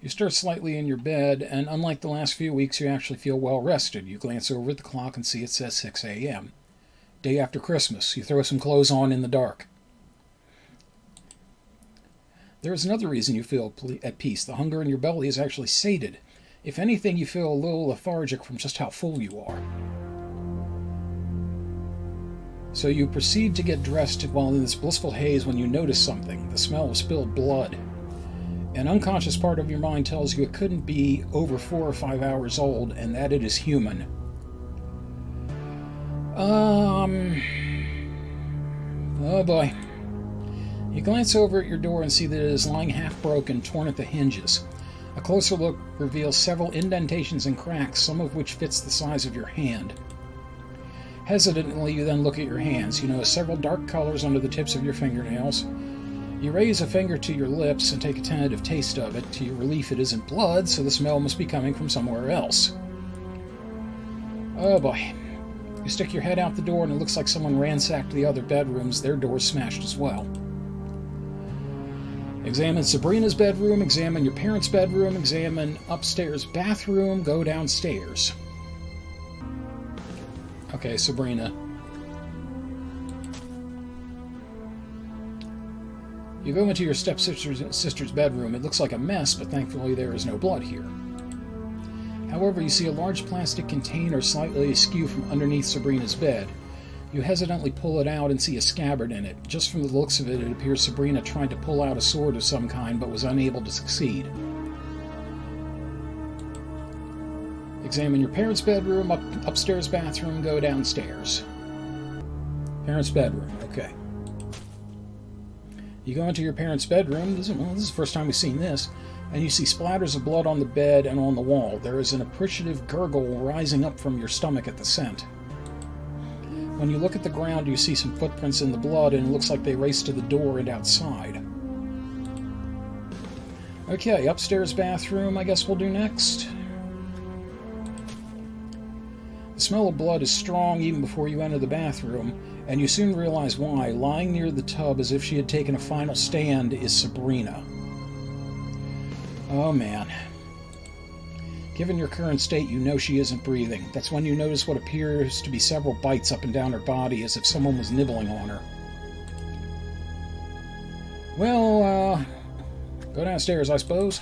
You stir slightly in your bed, and unlike the last few weeks, you actually feel well rested. You glance over at the clock and see it says 6 a.m. Day after Christmas. You throw some clothes on in the dark. There is another reason you feel at peace. The hunger in your belly is actually sated. If anything, you feel a little lethargic from just how full you are. So you proceed to get dressed while in this blissful haze when you notice something, the smell of spilled blood. An unconscious part of your mind tells you it couldn't be over 4 or 5 hours old and that it is human. Oh boy. You glance over at your door and see that it is lying half broken, torn at the hinges. A closer look reveals several indentations and cracks, some of which fits the size of your hand. Hesitantly, you then look at your hands. You notice several dark colors under the tips of your fingernails. You raise a finger to your lips and take a tentative taste of it. To your relief, it isn't blood, so the smell must be coming from somewhere else. Oh boy. You stick your head out the door and it looks like someone ransacked the other bedrooms, their doors smashed as well. Examine Sabrina's bedroom, examine your parents' bedroom, examine upstairs bathroom, go downstairs. Okay, Sabrina. You go into your stepsister's bedroom. It looks like a mess, but thankfully there is no blood here. However, you see a large plastic container slightly askew from underneath Sabrina's bed. You hesitantly pull it out and see a scabbard in it. Just from the looks of it, it appears Sabrina tried to pull out a sword of some kind, but was unable to succeed. Examine your parents' bedroom, upstairs bathroom, go downstairs. Parents' bedroom, okay. You go into your parents' bedroom, this is the first time we've seen this, and you see splatters of blood on the bed and on the wall. There is an appreciative gurgle rising up from your stomach at the scent. When you look at the ground, you see some footprints in the blood, and it looks like they race to the door and outside. Okay, upstairs bathroom, I guess we'll do next. The smell of blood is strong even before you enter the bathroom, and you soon realize why. Lying near the tub as if she had taken a final stand is Sabrina. Oh man. Given your current state, you know she isn't breathing. That's when you notice what appears to be several bites up and down her body as if someone was nibbling on her. Well, go downstairs, I suppose.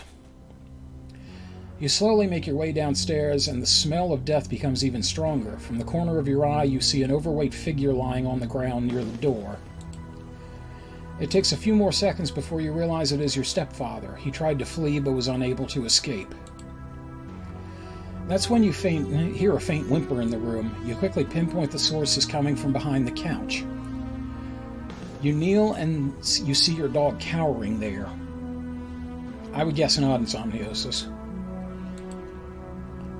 You slowly make your way downstairs, and the smell of death becomes even stronger. From the corner of your eye, you see an overweight figure lying on the ground near the door. It takes a few more seconds before you realize it is your stepfather. He tried to flee, but was unable to escape. That's when you hear a faint whimper in the room. You quickly pinpoint the source as coming from behind the couch. You kneel, and you see your dog cowering there. I would guess not insomniosis.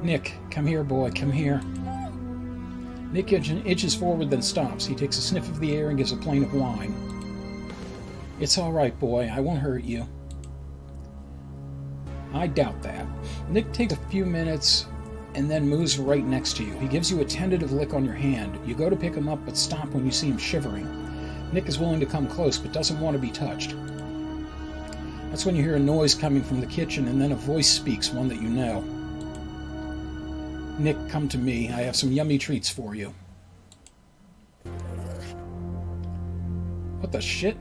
Nick, come here, boy, come here. Nick itches forward, then stops. He takes a sniff of the air and gives a plaintive whine. It's all right, boy. I won't hurt you. I doubt that. Nick takes a few minutes and then moves right next to you. He gives you a tentative lick on your hand. You go to pick him up, but stop when you see him shivering. Nick is willing to come close, but doesn't want to be touched. That's when you hear a noise coming from the kitchen, and then a voice speaks, one that you know. Nick, come to me. I have some yummy treats for you. What the shit?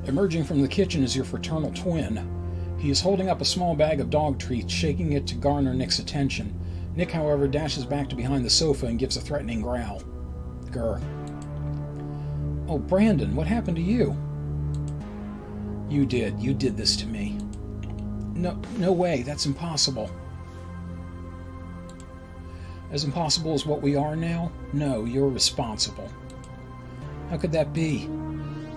Emerging from the kitchen is your fraternal twin. He is holding up a small bag of dog treats, shaking it to garner Nick's attention. Nick, however, dashes back to behind the sofa and gives a threatening growl. Grr. Oh, Brandon, what happened to you? You did this to me. No way, that's impossible. As impossible as what we are now? No, you're responsible. How could that be?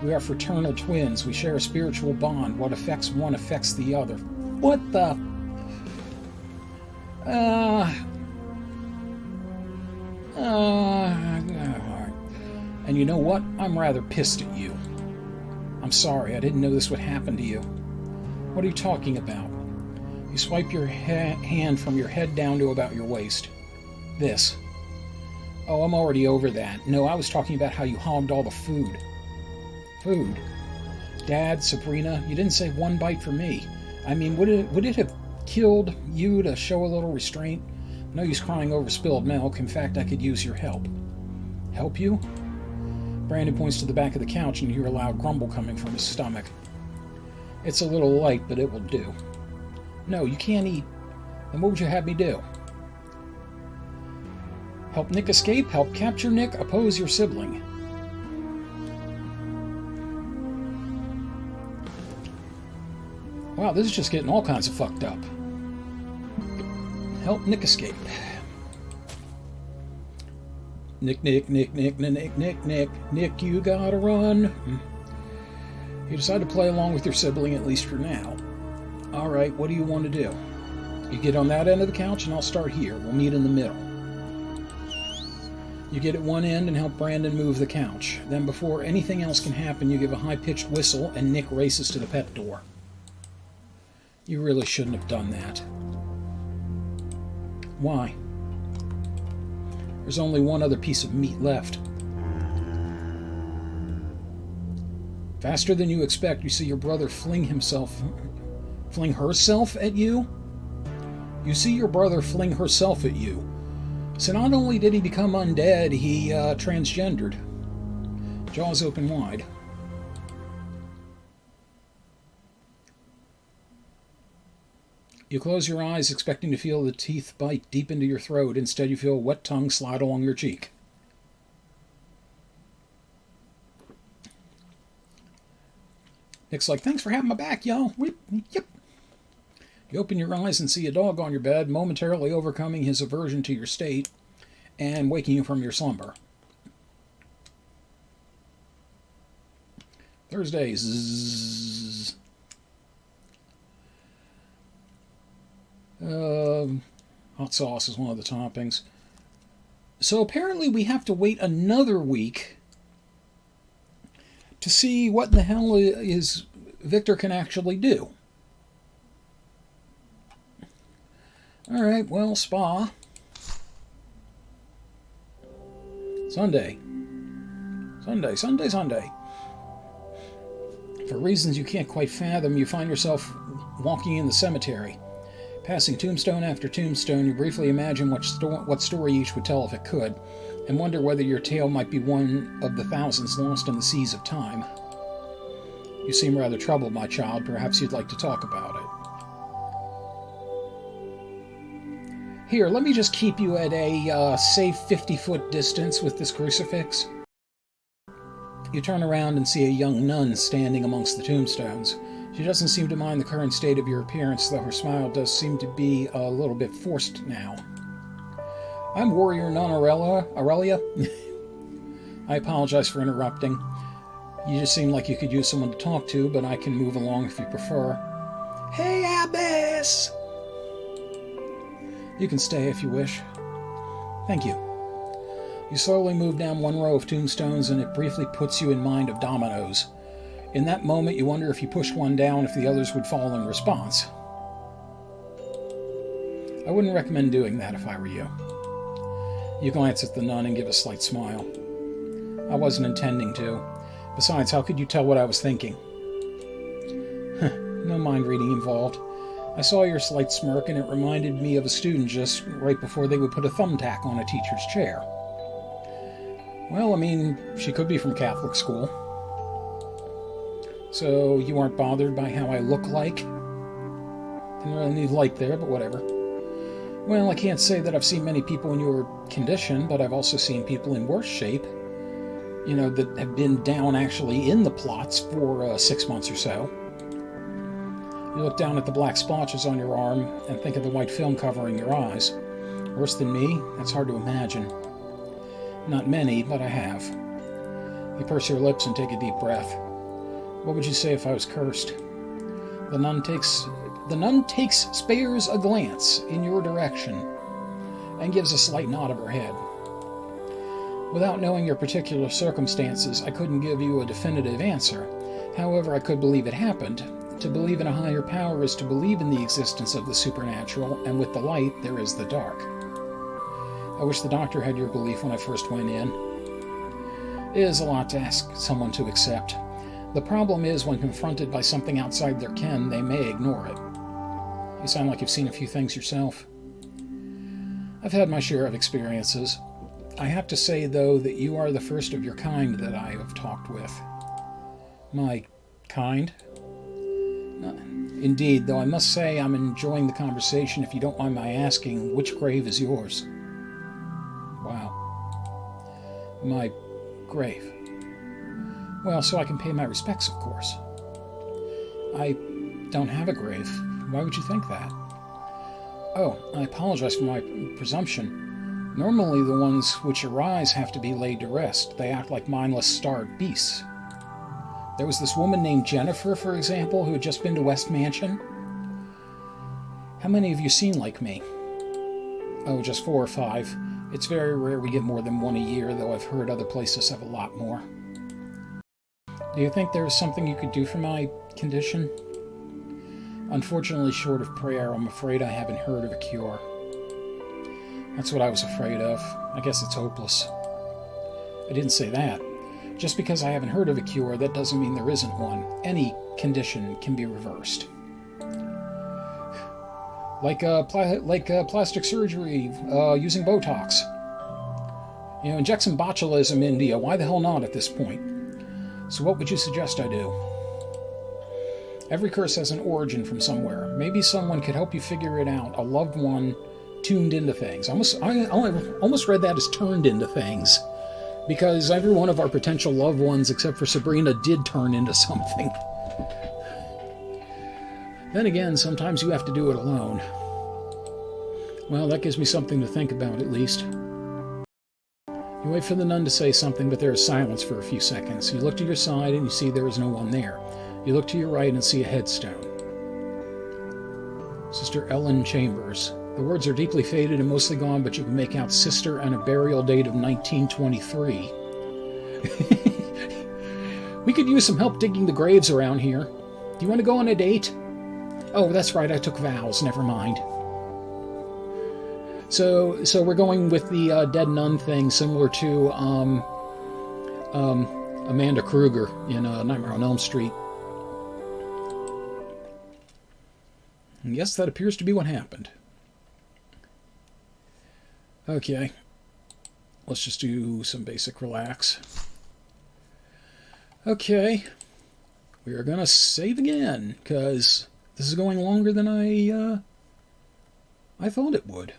We are fraternal twins. We share a spiritual bond. What affects one affects the other. What the... And you know what? I'm rather pissed at you. I'm sorry. I didn't know this would happen to you. What are you talking about? You swipe your hand from your head down to about your waist. This. Oh, I'm already over that. No, I was talking about how you hogged all the food. Food? Dad, Sabrina, you didn't save one bite for me. I mean, would it have killed you to show a little restraint? No use crying over spilled milk. In fact, I could use your help. Help you? Brandon points to the back of the couch and you hear a loud grumble coming from his stomach. It's a little light, but it will do. No, you can't eat. Then what would you have me do? Help Nick escape? Help capture Nick? Oppose your sibling? Wow, this is just getting all kinds of fucked up. Help Nick escape. Nick, Nick, Nick, Nick, Nick, Nick, Nick, Nick, you gotta run. You decide to play along with your sibling, at least for now. Alright, what do you want to do? You get on that end of the couch and I'll start here. We'll meet in the middle. You get at one end and help Brandon move the couch. Then before anything else can happen, you give a high-pitched whistle and Nick races to the pet door. You really shouldn't have done that. Why? There's only one other piece of meat left. Faster than you expect, you see your brother fling herself at you? You see your brother fling herself at you. So not only did he become undead, he transgendered. Jaws open wide. You close your eyes, expecting to feel the teeth bite deep into your throat. Instead, you feel a wet tongue slide along your cheek. Nick's like, thanks for having my back, y'all. Yep. You open your eyes and see a dog on your bed, momentarily overcoming his aversion to your state and waking you from your slumber. Thursday. Zzz. Hot sauce is one of the toppings. So apparently we have to wait another week to see what the hell is Viktor can actually do. Alright, well, spa. Sunday. Sunday. For reasons you can't quite fathom, you find yourself walking in the cemetery. Passing tombstone after tombstone, you briefly imagine what story each would tell if it could, and wonder whether your tale might be one of the thousands lost in the seas of time. You seem rather troubled, my child. Perhaps you'd like to talk about it. Here, let me just keep you at a safe 50-foot distance with this crucifix. You turn around and see a young nun standing amongst the tombstones. She doesn't seem to mind the current state of your appearance, though her smile does seem to be a little bit forced now. I'm warrior nun Aurelia. I apologize for interrupting. You just seem like you could use someone to talk to, but I can move along if you prefer. Hey, Abbess! You can stay if you wish. Thank you. You slowly move down one row of tombstones, and it briefly puts you in mind of dominoes. In that moment, you wonder if you pushed one down, if the others would fall in response. I wouldn't recommend doing that if I were you. You glance at the nun and give a slight smile. I wasn't intending to. Besides, how could you tell what I was thinking? No mind reading involved. I saw your slight smirk, and it reminded me of a student just right before they would put a thumbtack on a teacher's chair. Well, I mean, she could be from Catholic school. So you aren't bothered by how I look like? Didn't really need light there, but whatever. Well, I can't say that I've seen many people in your condition, but I've also seen people in worse shape. You know, that have been down actually in the plots for 6 months or so. You look down at the black splotches on your arm and think of the white film covering your eyes. Worse than me? That's hard to imagine. Not many, but I have. You purse your lips and take a deep breath. What would you say if I was cursed? The nun spares a glance in your direction and gives a slight nod of her head. Without knowing your particular circumstances, I couldn't give you a definitive answer. However, I could believe it happened. To believe in a higher power is to believe in the existence of the supernatural, and with the light, there is the dark. I wish the doctor had your belief when I first went in. It is a lot to ask someone to accept. The problem is, when confronted by something outside their ken, they may ignore it. You sound like you've seen a few things yourself. I've had my share of experiences. I have to say, though, that you are the first of your kind that I have talked with. My kind? Indeed, though I must say I'm enjoying the conversation. If you don't mind my asking, which grave is yours? Wow. My grave. Well, so I can pay my respects, of course. I don't have a grave. Why would you think that? Oh, I apologize for my presumption. Normally the ones which arise have to be laid to rest. They act like mindless starved beasts. There was this woman named Jennifer, for example, who had just been to West Mansion. How many have you seen like me? Oh, just 4 or 5. It's very rare we get more than one a year, though I've heard other places have a lot more. Do you think there is something you could do for my condition? Unfortunately, short of prayer, I'm afraid I haven't heard of a cure. That's what I was afraid of. I guess it's hopeless. I didn't say that. Just because I haven't heard of a cure, that doesn't mean there isn't one. Any condition can be reversed. Like plastic surgery, using Botox. You know, inject some botulism in India. Why the hell not at this point? So what would you suggest I do? Every curse has an origin from somewhere. Maybe someone could help you figure it out. A loved one tuned into things. I almost read that as turned into things. Because every one of our potential loved ones, except for Sabrina, did turn into something. Then again, sometimes you have to do it alone. Well, that gives me something to think about, at least. You wait for the nun to say something, but there is silence for a few seconds. You look to your side, and you see there is no one there. You look to your right and see a headstone. Sister Ellen Chambers. The words are deeply faded and mostly gone, but you can make out sister and a burial date of 1923. We could use some help digging the graves around here. Do you want to go on a date? Oh, that's right, I took vows. Never mind. So we're going with the dead nun thing, similar to Amanda Kruger in Nightmare on Elm Street. And yes, that appears to be what happened. Okay, let's just do some basic relax. Okay, we are gonna save again, because this is going longer than I thought it would.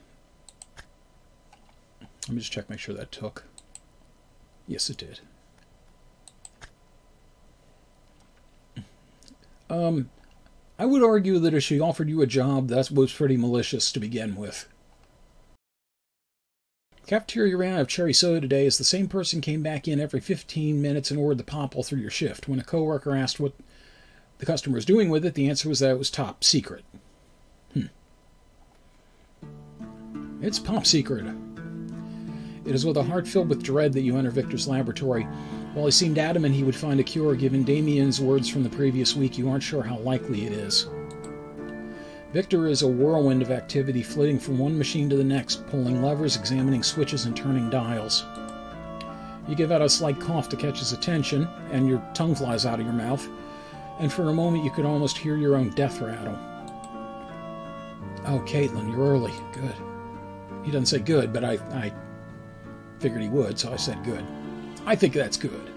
Let me just check, make sure that took. Yes, it did. I would argue that if she offered you a job, that was pretty malicious to begin with. Cafeteria ran out of cherry soda today as the same person came back in every 15 minutes and ordered the pop all through your shift. When a coworker asked what the customer was doing with it, the answer was that it was top secret. It's top secret. It is with a heart filled with dread that you enter Viktor's laboratory. While he seemed adamant he would find a cure, given Damien's words from the previous week, you aren't sure how likely it is. Viktor is a whirlwind of activity, flitting from one machine to the next, pulling levers, examining switches, and turning dials. You give out a slight cough to catch his attention, and your tongue flies out of your mouth, and for a moment you could almost hear your own death rattle. Oh, Caitlin, you're early. Good. He doesn't say good, but I figured he would, so I said good. I think that's good.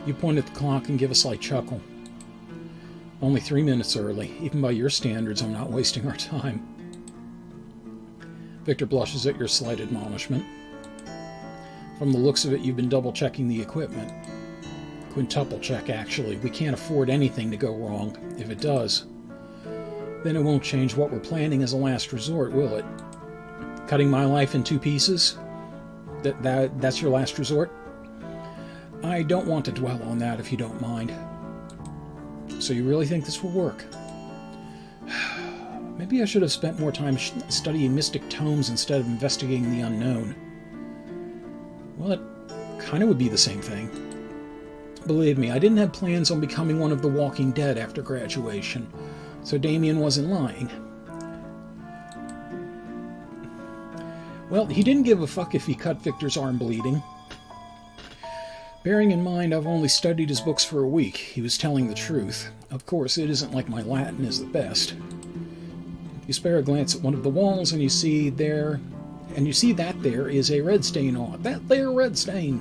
You point at the clock and give a slight chuckle. Only 3 minutes early. Even by your standards, I'm not wasting our time. Viktor blushes at your slight admonishment. From the looks of it, you've been double-checking the equipment. Quintuple check, actually. We can't afford anything to go wrong. If it does, then it won't change what we're planning as a last resort, will it? Cutting my life in 2 pieces? That's your last resort? I don't want to dwell on that, if you don't mind. So you really think this will work? Maybe I should have spent more time studying mystic tomes instead of investigating the unknown. Well, it kind of would be the same thing. Believe me, I didn't have plans on becoming one of the Walking Dead after graduation, so Damien wasn't lying. Well, he didn't give a fuck if he cut Viktor's arm bleeding. Bearing in mind I've only studied his books for a week, he was telling the truth. Of course, it isn't like my Latin is the best. You spare a glance at one of the walls, and you see that there is a red stain on it. That there red stain.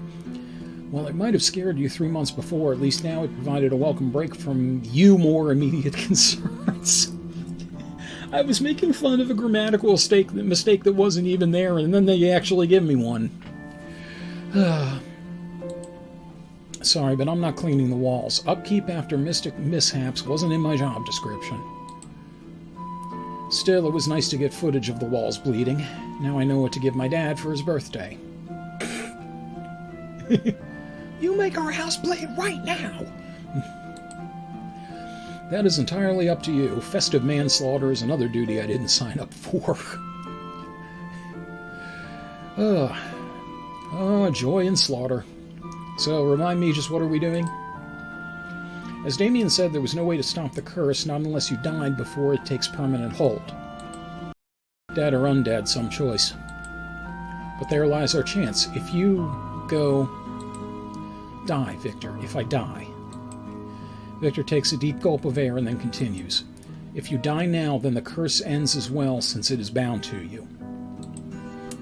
While it might have scared you 3 months before, at least now it provided a welcome break from you more immediate concerns. I was making fun of a grammatical mistake that wasn't even there, and then they actually give me one. Sorry, but I'm not cleaning the walls. Upkeep after mystic mishaps wasn't in my job description. Still, it was nice to get footage of the walls bleeding. Now I know what to give my dad for his birthday. You make our house bleed right now! That is entirely up to you. Festive manslaughter is another duty I didn't sign up for. Joy and slaughter. So, remind me, just what are we doing? As Damien said, there was no way to stop the curse, not unless you died before it takes permanent hold. Dead or undead, some choice. But there lies our chance. If you go... Die, Victor. If I die. Victor takes a deep gulp of air and then continues. If you die now, then the curse ends as well, since it is bound to you.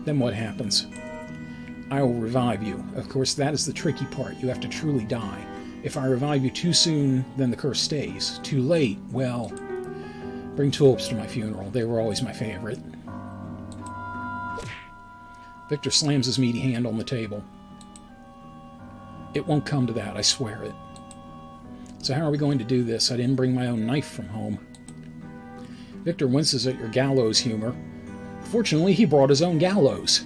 Then what happens? I will revive you. Of course, that is the tricky part. You have to truly die. If I revive you too soon, then the curse stays. Too late, well... Bring tulips to my funeral. They were always my favorite. Victor slams his meaty hand on the table. It won't come to that, I swear it. So how are we going to do this? I didn't bring my own knife from home. Victor winces at your gallows humor. Fortunately, he brought his own gallows.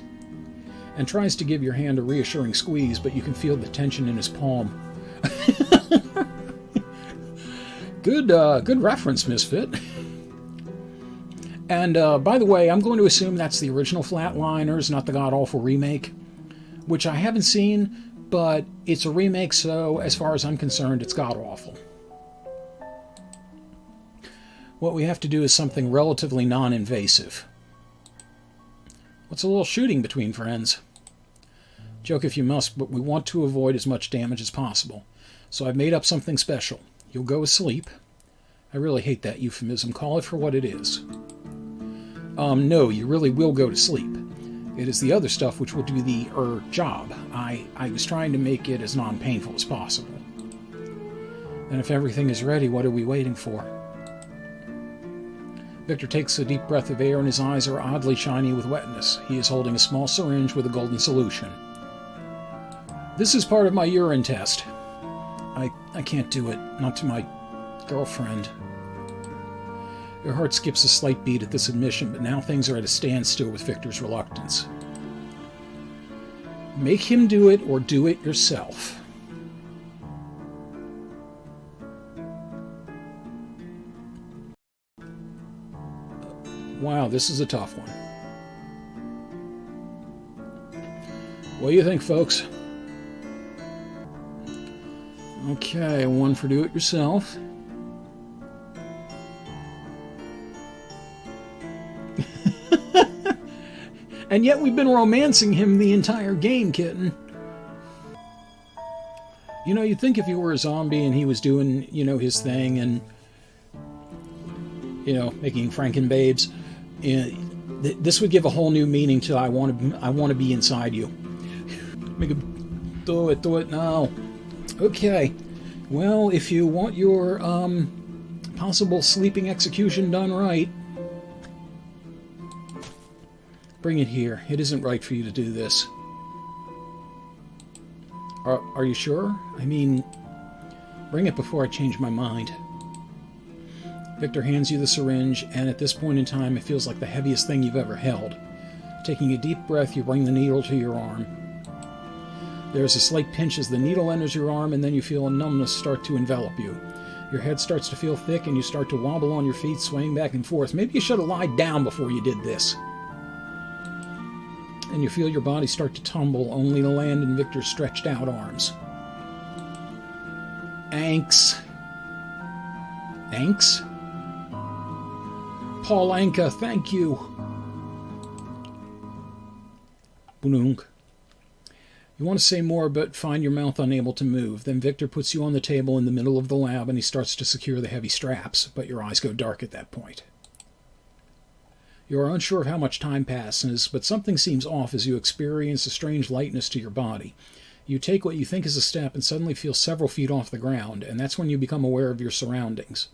And tries to give your hand a reassuring squeeze, but you can feel the tension in his palm. Good reference, Misfit. And, by the way, I'm going to assume that's the original Flatliners, not the god-awful remake, which I haven't seen, but it's a remake, so as far as I'm concerned, it's god-awful. What we have to do is something relatively non-invasive. What's a little shooting between friends? Joke if you must, but we want to avoid as much damage as possible. So I've made up something special. You'll go asleep. I really hate that euphemism. Call it for what it is. No, you really will go to sleep. It is the other stuff which will do the job. I was trying to make it as non-painful as possible. And if everything is ready, what are we waiting for? Victor takes a deep breath of air and his eyes are oddly shiny with wetness. He is holding a small syringe with a golden solution. This is part of my urine test. I can't do it. Not to my girlfriend. Your heart skips a slight beat at this admission, but now things are at a standstill with Victor's reluctance. Make him do it or do it yourself. Wow, this is a tough one. What do you think, folks? Okay, one for do it yourself. And yet we've been romancing him the entire game, kitten. You know, you'd think if you were a zombie and he was doing, his thing and, making Frankenbabes, this would give a whole new meaning to I want to be inside you. Make him do it now. Okay. Well, if you want your possible sleeping execution done right, bring it here. It isn't right for you to do this. Are you sure? I mean, bring it before I change my mind. Victor hands you the syringe, and at this point in time, it feels like the heaviest thing you've ever held. Taking a deep breath, you bring the needle to your arm. There is a slight pinch as the needle enters your arm, and then you feel a numbness start to envelop you. Your head starts to feel thick, and you start to wobble on your feet, swaying back and forth. Maybe you should have lied down before you did this. And you feel your body start to tumble, only to land in Victor's stretched out arms. Anks. Anks? Paul Anka, thank you. Bunung. You want to say more, but find your mouth unable to move. Then Victor puts you on the table in the middle of the lab, and he starts to secure the heavy straps, but your eyes go dark at that point. You are unsure of how much time passes, but something seems off as you experience a strange lightness to your body. You take what you think is a step and suddenly feel several feet off the ground, and that's when you become aware of your surroundings.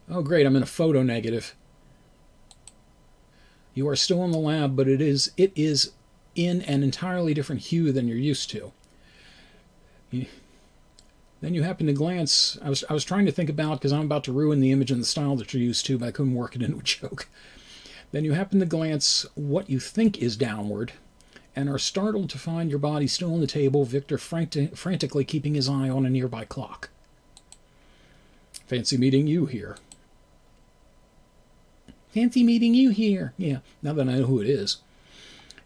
Oh great, I'm in a photo negative. You are still in the lab, but it is in an entirely different hue than you're used to. Then you happen to glance. I was trying to think about, because I'm about to ruin the image and the style that you're used to, but I couldn't work it into a joke. Then you happen to glance what you think is downward, and are startled to find your body still on the table, Viktor frantically keeping his eye on a nearby clock. Fancy meeting you here. Fancy meeting you here. Yeah, now that I know who it is.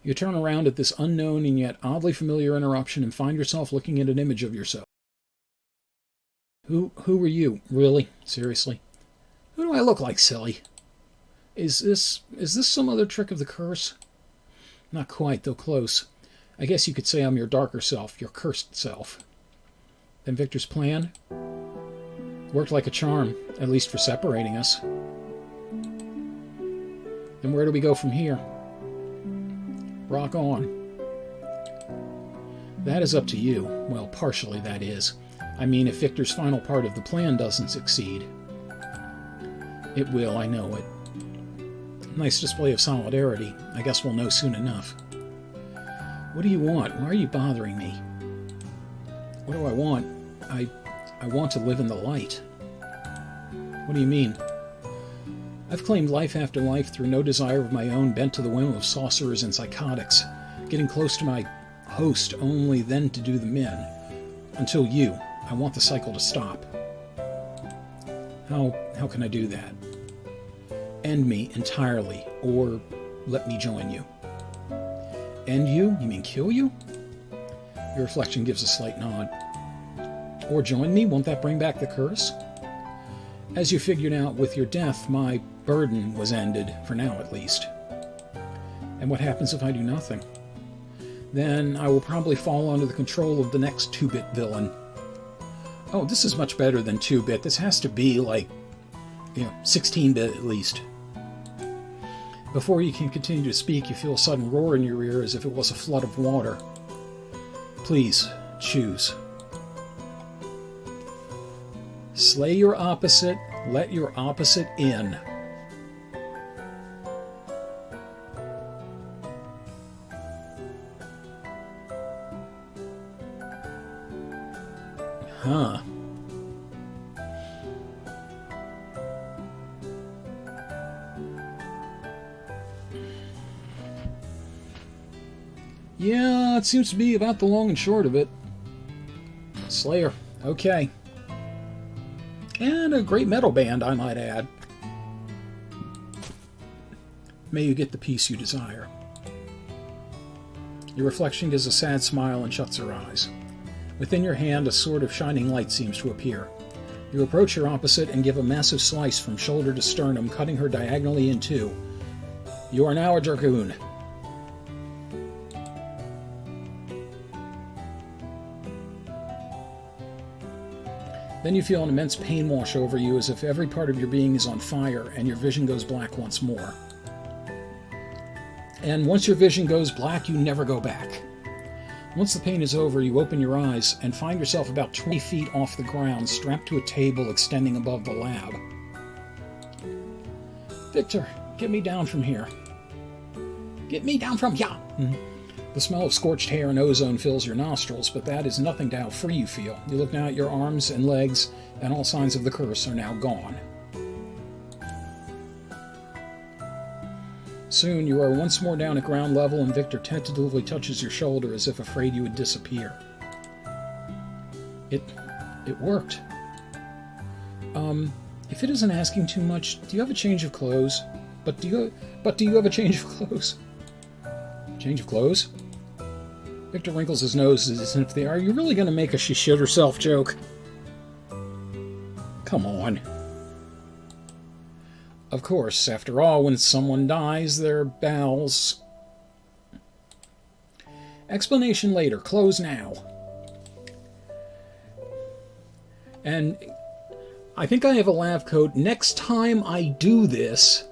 You turn around at this unknown and yet oddly familiar interruption and find yourself looking at an image of yourself. Who are you? Really? Seriously? Who do I look like, silly? Is this some other trick of the curse? Not quite, though close. I guess you could say I'm your darker self, your cursed self. Then Viktor's plan? Worked like a charm, at least for separating us. Then where do we go from here? Rock on. That is up to you. Well, partially, that is. I mean, if Viktor's final part of the plan doesn't succeed. It will, I know it. Nice display of solidarity. I guess we'll know soon enough. What do you want? Why are you bothering me? What do I want? I want to live in the light. What do you mean? I've claimed life after life through no desire of my own, bent to the whim of sorcerers and psychotics, getting close to my host only then to do them in. Until you. I want the cycle to stop. How can I do that? End me entirely, or let me join you. End you? You mean kill you? Your reflection gives a slight nod. Or join me? Won't that bring back the curse? As you figured out, with your death, my burden was ended, for now at least. And what happens if I do nothing? Then I will probably fall under the control of the next 2-bit villain. Oh, this is much better than 2-bit. This has to be like, 16-bit at least. Before you can continue to speak, you feel a sudden roar in your ear as if it was a flood of water. Please, choose. Slay your opposite, let your opposite in. Huh. Yeah, it seems to be about the long and short of it. Slayer. Okay. And a great metal band, I might add. May you get the peace you desire. Your reflection gives a sad smile and shuts her eyes. Within your hand, a sword of shining light seems to appear. You approach your opposite and give a massive slice from shoulder to sternum, cutting her diagonally in two. You are now a dragoon. Then you feel an immense pain wash over you, as if every part of your being is on fire, and your vision goes black once more. And once your vision goes black, you never go back. Once the pain is over, you open your eyes and find yourself about 20 feet off the ground, strapped to a table extending above the lab. Viktor, get me down from here. Get me down from here! The smell of scorched hair and ozone fills your nostrils, but that is nothing to how free you feel. You look now at your arms and legs, and all signs of the curse are now gone. Soon you are once more down at ground level, and Viktor tentatively touches your shoulder as if afraid you would disappear. It worked. If it isn't asking too much, do you have a change of clothes? But do you have a change of clothes? Change of clothes? Viktor wrinkles his nose as if are you really going to make a she shit herself joke? Come on. Of course, after all, when someone dies, their bowels... Explanation later. Close now. And I think I have a lab coat. Next time I do this,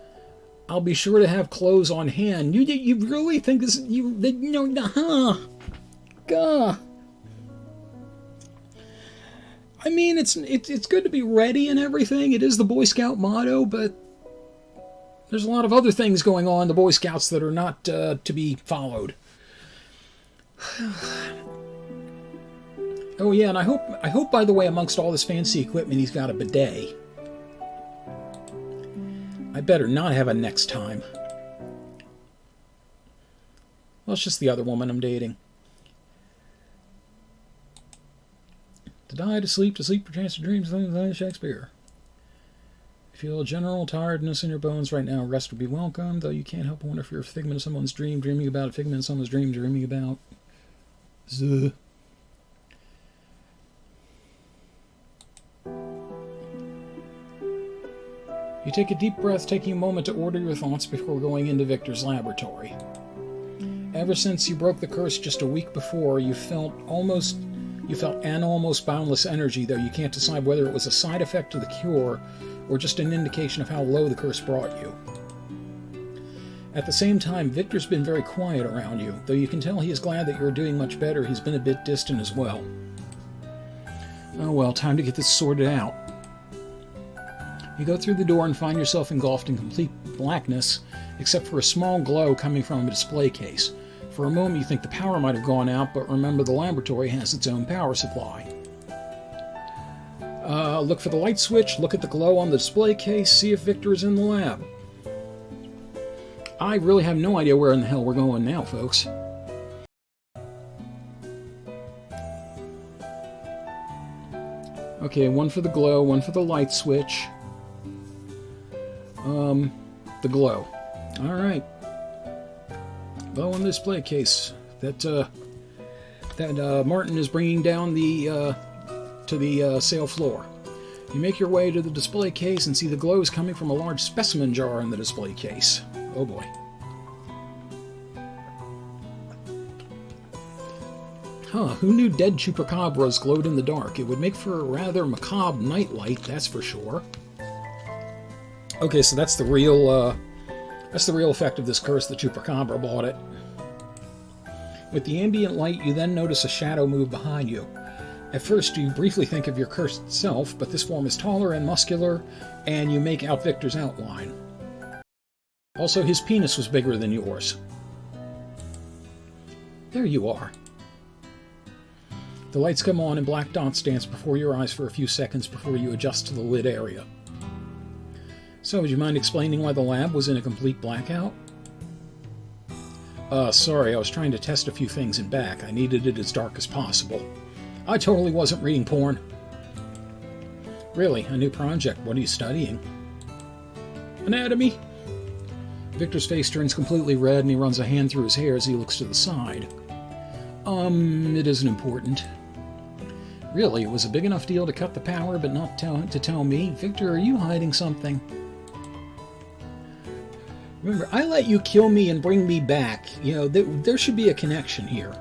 I'll be sure to have clothes on hand. You really think this? Gah. I mean, it's good to be ready and everything. It is the Boy Scout motto, but there's a lot of other things going on in the Boy Scouts that are not to be followed. Oh yeah, and I hope by the way, amongst all this fancy equipment, he's got a bidet. I better not have a next time. Well, it's just the other woman I'm dating. To die, to sleep, perchance to dreams, Shakespeare. If you feel a general tiredness in your bones right now, rest would be welcome, though you can't help but wonder if you're a figment of someone's dream, dreaming about a figment of someone's dream, dreaming about... Zuh. You take a deep breath, taking a moment to order your thoughts before going into Viktor's laboratory. Ever since you broke the curse just a week before, you felt an almost boundless energy, though you can't decide whether it was a side effect of the cure or just an indication of how low the curse brought you. At the same time, Viktor's been very quiet around you, though you can tell he is glad that you're doing much better. He's been a bit distant as well. Oh well, time to get this sorted out. You go through the door and find yourself engulfed in complete blackness, except for a small glow coming from a display case. For a moment you think the power might have gone out, but remember the laboratory has its own power supply. Look for the light switch, look at the glow on the display case, see if Viktor is in the lab. I really have no idea where in the hell we're going now, folks. Okay, one for the glow, one for the light switch. The glow. Alright. Glow on the display case. That Martin is bringing down to the sale floor. You make your way to the display case and see the glow is coming from a large specimen jar in the display case. Oh boy. Huh, who knew dead chupacabras glowed in the dark? It would make for a rather macabre nightlight, that's for sure. Okay, so that's the real effect of this curse. The chupacabra bought it. With the ambient light, you then notice a shadow move behind you. At first, you briefly think of your cursed self, but this form is taller and muscular, and you make out Viktor's outline. Also, his penis was bigger than yours. There you are. The lights come on and black dots dance before your eyes for a few seconds before you adjust to the lit area. So, would you mind explaining why the lab was in a complete blackout? Sorry, I was trying to test a few things in back. I needed it as dark as possible. I totally wasn't reading porn. Really, a new project. What are you studying? Anatomy. Viktor's face turns completely red and he runs a hand through his hair as he looks to the side. It isn't important. Really, it was a big enough deal to cut the power, but not to tell me. Viktor, are you hiding something? Remember, I let you kill me and bring me back. You know, there should be a connection here.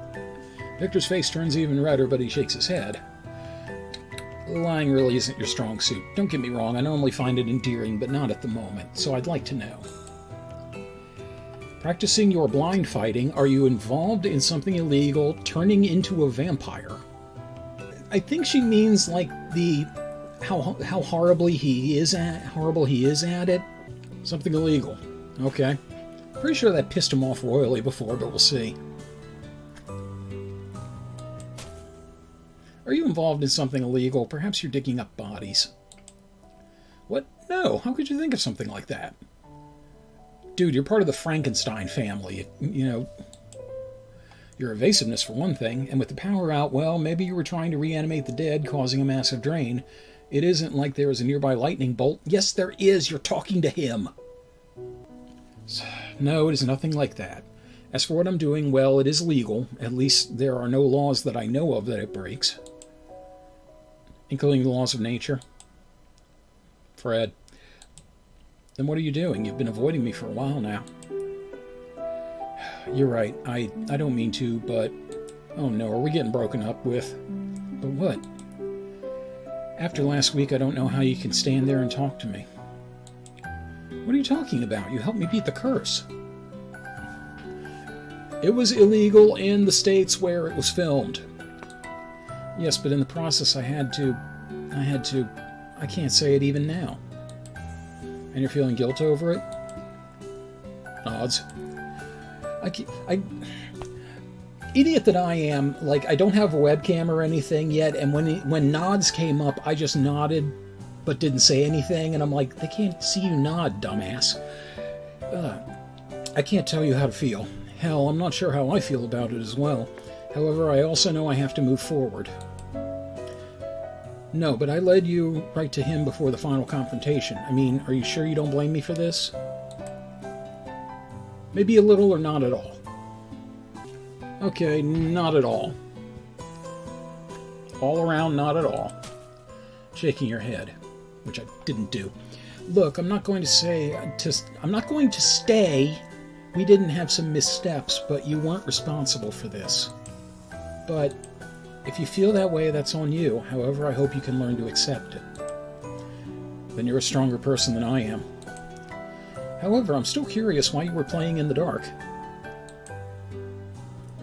Viktor's face turns even redder, but he shakes his head. Lying really isn't your strong suit. Don't get me wrong, I normally find it endearing, but not at the moment, so I'd like to know. Practicing your blind fighting, are you involved in something illegal, turning into a vampire? I think she means like how horrible he is at it. Something illegal. Okay. Pretty sure that pissed him off royally before, but we'll see. Are you involved in something illegal? Perhaps you're digging up bodies. What? No, how could you think of something like that? Dude, you're part of the Frankenstein family. You know, your evasiveness for one thing, and with the power out, well, maybe you were trying to reanimate the dead, causing a massive drain. It isn't like there is a nearby lightning bolt. Yes, there is. You're talking to him. No, it is nothing like that. As for what I'm doing, well, it is legal. At least there are no laws that I know of that it breaks. Including the laws of nature. Fred. Then what are you doing? You've been avoiding me for a while now. You're right. I don't mean to, but... Oh no, are we getting broken up with? But what? After last week, I don't know how you can stand there and talk to me. What are you talking about? You helped me beat the curse. It was illegal in the states where it was filmed. Yes, but in the process I can't say it even now. And you're feeling guilt over it? Nods. Idiot that I am, like, I don't have a webcam or anything yet, and when nods came up, I just nodded, but didn't say anything, and I'm like, they can't see you nod, dumbass. I can't tell you how to feel. Hell, I'm not sure how I feel about it as well. However, I also know I have to move forward. No, but I led you right to him before the final confrontation. I mean, are you sure you don't blame me for this? Maybe a little or not at all. Okay, not at all. All around, not at all. Shaking your head, which I didn't do. Look, I'm not going to stay. We didn't have some missteps, but you weren't responsible for this. But if you feel that way, that's on you. However, I hope you can learn to accept it. Then you're a stronger person than I am. However, I'm still curious why you were playing in the dark.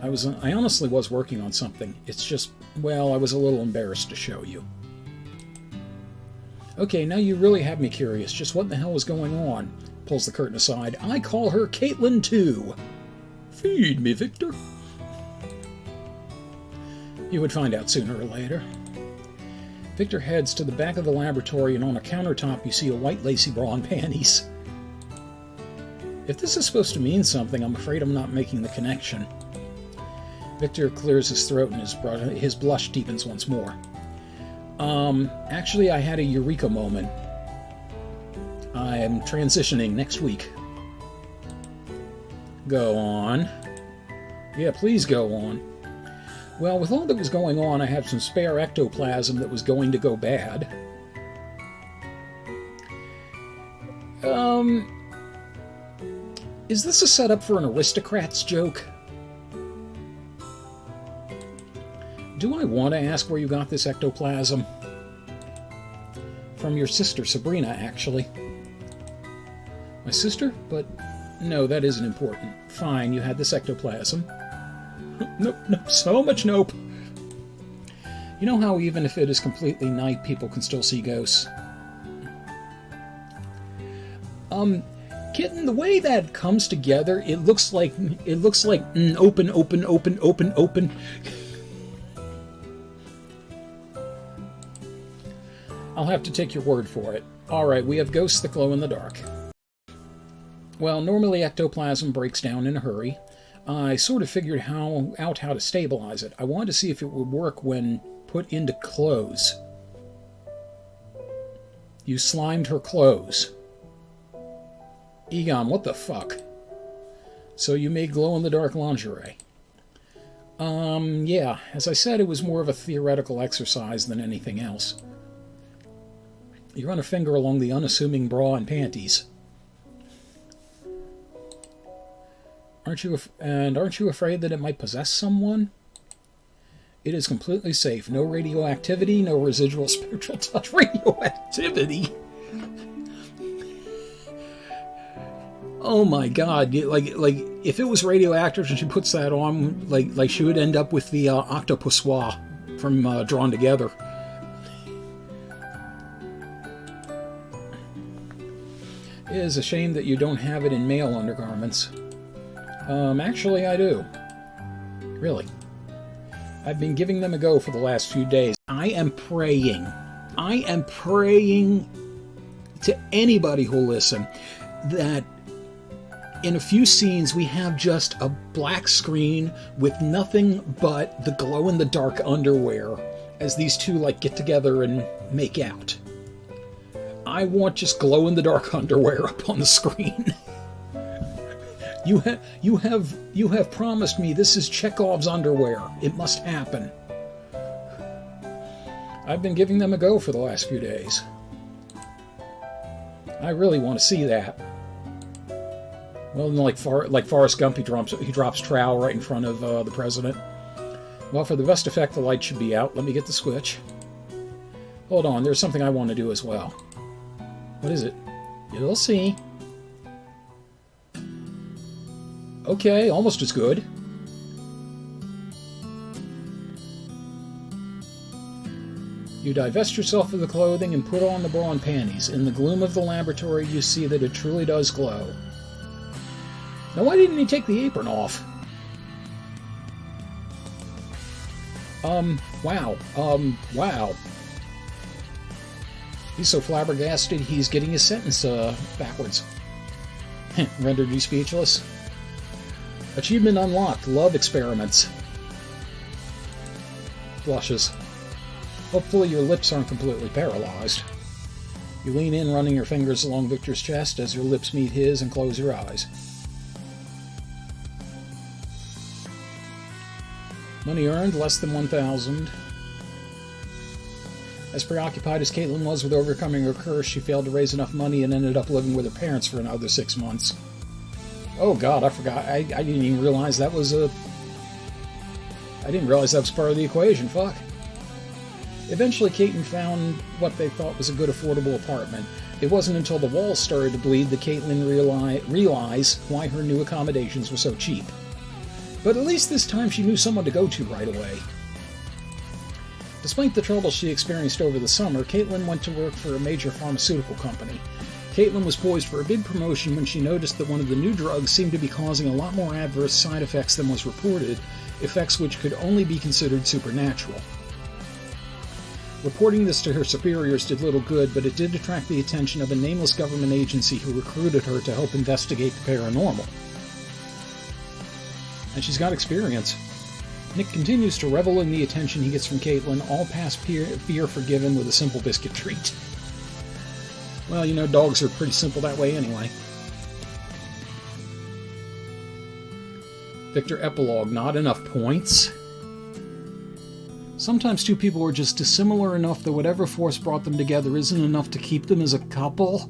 I honestly was working on something. It's just, well, I was a little embarrassed to show you. Okay, now you really have me curious. Just what the hell was going on? Pulls the curtain aside. I call her Caitlin too. Feed me, Viktor. You would find out sooner or later. Viktor heads to the back of the laboratory, and on a countertop you see a white lacy bra and panties. If this is supposed to mean something, I'm afraid I'm not making the connection. Viktor clears his throat and his blush deepens once more. Actually, I had a eureka moment. I am transitioning next week. Go on. Yeah, please go on. Well, with all that was going on, I had some spare ectoplasm that was going to go bad. Is this a setup for an aristocrat's joke? Do I want to ask where you got this ectoplasm? From your sister, Sabrina, actually. My sister? But no, that isn't important. Fine, you had this ectoplasm. Nope, so much nope. You know how even if it is completely night, people can still see ghosts? Kitten, the way that comes together, it looks like open. I'll have to take your word for it. Alright, we have ghosts that glow in the dark. Well, normally ectoplasm breaks down in a hurry. I sort of figured out how to stabilize it. I wanted to see if it would work when put into clothes. You slimed her clothes. Egon, what the fuck? So you made glow-in-the-dark lingerie. Yeah, as I said, it was more of a theoretical exercise than anything else. You run a finger along the unassuming bra and panties. Aren't you afraid that it might possess someone? It is completely safe. No radioactivity, no residual spiritual touch. Radioactivity? Oh my god, like if it was radioactive and she puts that on, like she would end up with the octopussoir from Drawn Together. It is a shame that you don't have it in male undergarments. Actually I do. Really. I've been giving them a go for the last few days. I am praying to anybody who'll listen that in a few scenes we have just a black screen with nothing but the glow-in-the-dark underwear as these two like get together and make out. I want just glow-in-the-dark underwear up on the screen. You have promised me this is Chekhov's underwear. It must happen. I've been giving them a go for the last few days. I really want to see that. Well, like Forrest Gump, he drops trowel right in front of the president. Well, for the best effect, the light should be out. Let me get the switch. Hold on, there's something I want to do as well. What is it? You'll see. Okay, almost as good. You divest yourself of the clothing and put on the bra and panties. In the gloom of the laboratory, you see that it truly does glow. Now, why didn't he take the apron off? Wow. Wow. He's so flabbergasted, he's getting his sentence, backwards. Rendered you speechless. Achievement unlocked. Love experiments. Blushes. Hopefully your lips aren't completely paralyzed. You lean in, running your fingers along Viktor's chest as your lips meet his, and close your eyes. Money earned, less than 1,000. As preoccupied as Caitlin was with overcoming her curse, she failed to raise enough money and ended up living with her parents for another 6 months. Oh god, I forgot. I didn't even realize that was I didn't realize that was part of the equation. Fuck. Eventually, Caitlin found what they thought was a good, affordable apartment. It wasn't until the walls started to bleed that Caitlin realized why her new accommodations were so cheap. But at least this time she knew someone to go to right away. Despite the trouble she experienced over the summer, Caitlin went to work for a major pharmaceutical company. Caitlin was poised for a big promotion when she noticed that one of the new drugs seemed to be causing a lot more adverse side effects than was reported, effects which could only be considered supernatural. Reporting this to her superiors did little good, but it did attract the attention of a nameless government agency who recruited her to help investigate the paranormal. And she's got experience. Nick continues to revel in the attention he gets from Caitlin, all past fear forgiven with a simple biscuit treat. Well, you know, dogs are pretty simple that way anyway. Viktor epilogue, not enough points. Sometimes two people are just dissimilar enough that whatever force brought them together isn't enough to keep them as a couple.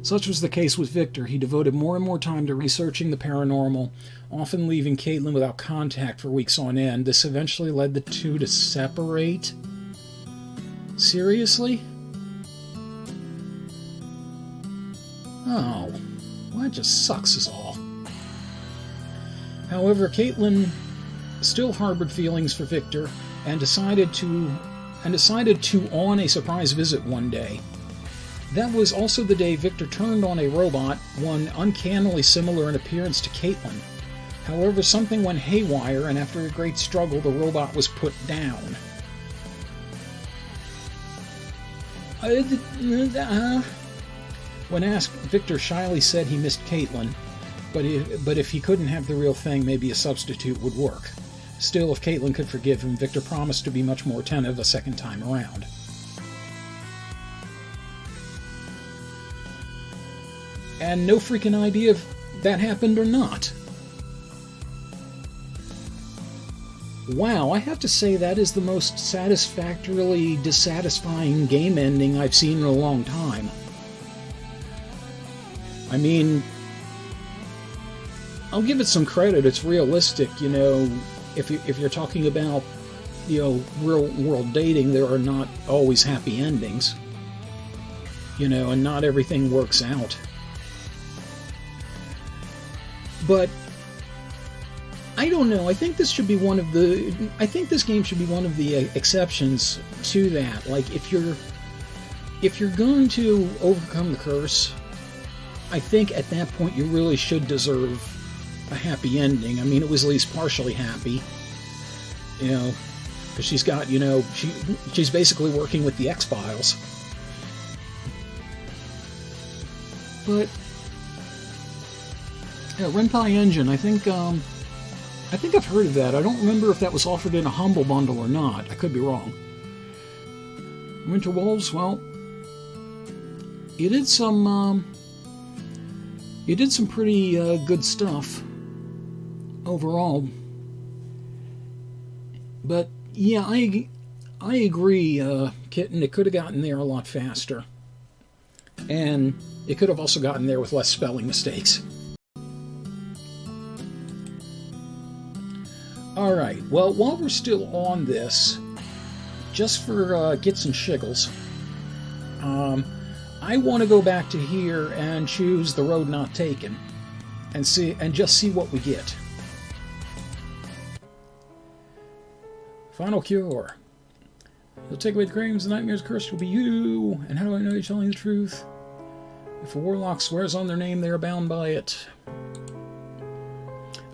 Such was the case with Viktor. He devoted more and more time to researching the paranormal, often leaving Caitlin without contact for weeks on end. This eventually led the two to separate. Seriously? Oh, well, that just sucks us all. However, Caitlin still harbored feelings for Viktor and decided to on a surprise visit one day. That was also the day Viktor turned on a robot, one uncannily similar in appearance to Caitlin. However, something went haywire, and after a great struggle, the robot was put down. When asked, Viktor shyly said he missed Caitlin, but if he couldn't have the real thing, maybe a substitute would work. Still, if Caitlin could forgive him, Viktor promised to be much more attentive a second time around. And no freaking idea if that happened or not. Wow, I have to say that is the most satisfactorily dissatisfying game ending I've seen in a long time. I mean, I'll give it some credit, it's realistic, you know, if you're talking about, you know, real world dating, there are not always happy endings, you know, and not everything works out. But I don't know. I think this should be one of the. I think this game should be one of the exceptions to that. Like, if you're going to overcome the curse, I think at that point you really should deserve a happy ending. I mean, it was at least partially happy, you know, because she's got, you know, she's basically working with the X-Files. But yeah, Renpai Engine, I think I've heard of that. I don't remember if that was offered in a Humble Bundle or not. I could be wrong. Winter Wolves, well, you did some pretty good stuff overall. But yeah, I agree, Kitten. It could have gotten there a lot faster, and it could have also gotten there with less spelling mistakes. Alright, well, while we're still on this, just for gits and shiggles, I want to go back to here and choose the road not taken. and just see what we get. Final cure. You'll take away the cravings, the nightmares, cursed will be you. And how do I know you're telling the truth? If a warlock swears on their name, they are bound by it.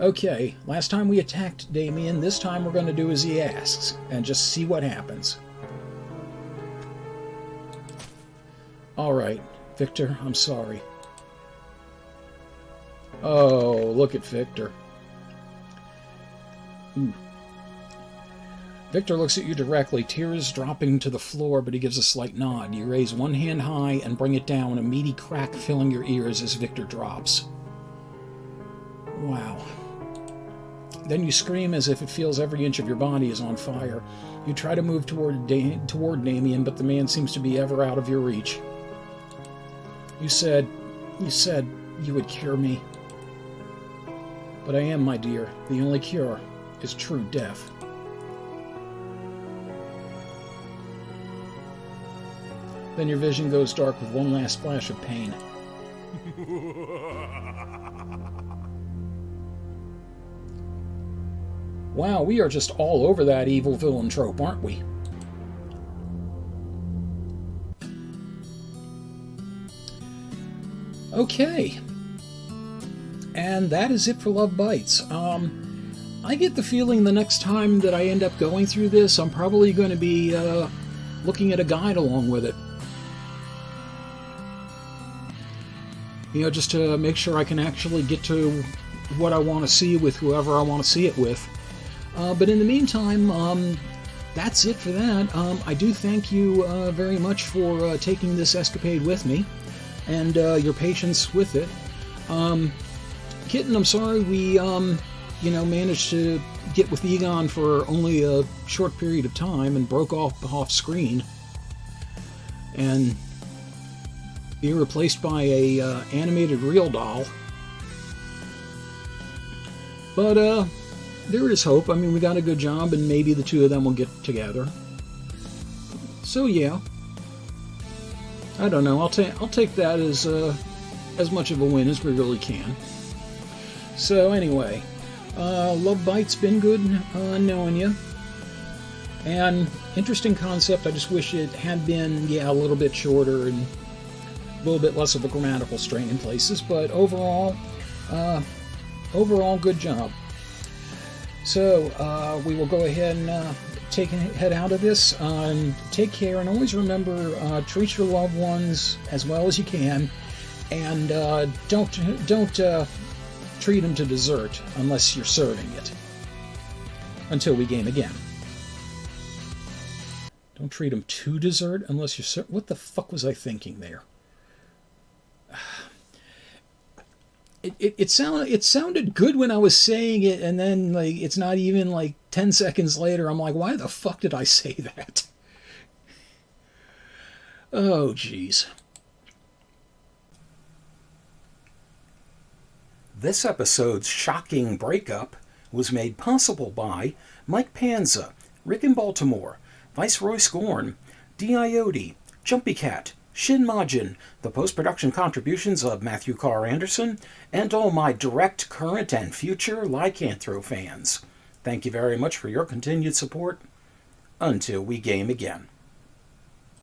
Okay, last time we attacked Damien, this time we're going to do as he asks, and just see what happens. Alright, Viktor, I'm sorry. Oh, look at Viktor. Ooh. Viktor looks at you directly, tears dropping to the floor, but he gives a slight nod. You raise one hand high and bring it down, a meaty crack filling your ears as Viktor drops. Wow. Then you scream as if it feels every inch of your body is on fire. You try to move toward Damien, but the man seems to be ever out of your reach. You said you would cure me. But I am, my dear. The only cure is true death. Then your vision goes dark with one last flash of pain. Wow, we are just all over that evil villain trope, aren't we? Okay. And that is it for Love Bites. I get the feeling the next time that I end up going through this, I'm probably going to be looking at a guide along with it. You know, just to make sure I can actually get to what I want to see with whoever I want to see it with. But in the meantime, that's it for that. I do thank you very much for taking this escapade with me and your patience with it. Kitten, I'm sorry we, managed to get with Egon for only a short period of time and broke off screen and be replaced by a animated real doll. But there is hope. I mean, we got a good job, and maybe the two of them will get together. So yeah, I don't know. I'll take that as much of a win as we really can. So anyway, Love Bite's been good knowing you, and interesting concept. I just wish it had been a little bit shorter and a little bit less of a grammatical strain in places. But overall, good job. So we will go ahead and head out of this. Take care, and always remember, treat your loved ones as well as you can, and don't treat them to dessert unless you're serving it. Until we game again. Don't treat them to dessert unless you're what the fuck was I thinking there? It sounded good when I was saying it, and then like it's not even like 10 seconds later I'm like, why the fuck did I say that? Oh jeez. This episode's shocking breakup was made possible by Mike Panza, Rick in Baltimore, Viceroy Scorn, Diode, Jumpy Cat, Shin Majin, the post-production contributions of Matthew Carr Anderson, and all my direct, current, and future Lycanthro fans. Thank you very much for your continued support. Until we game again.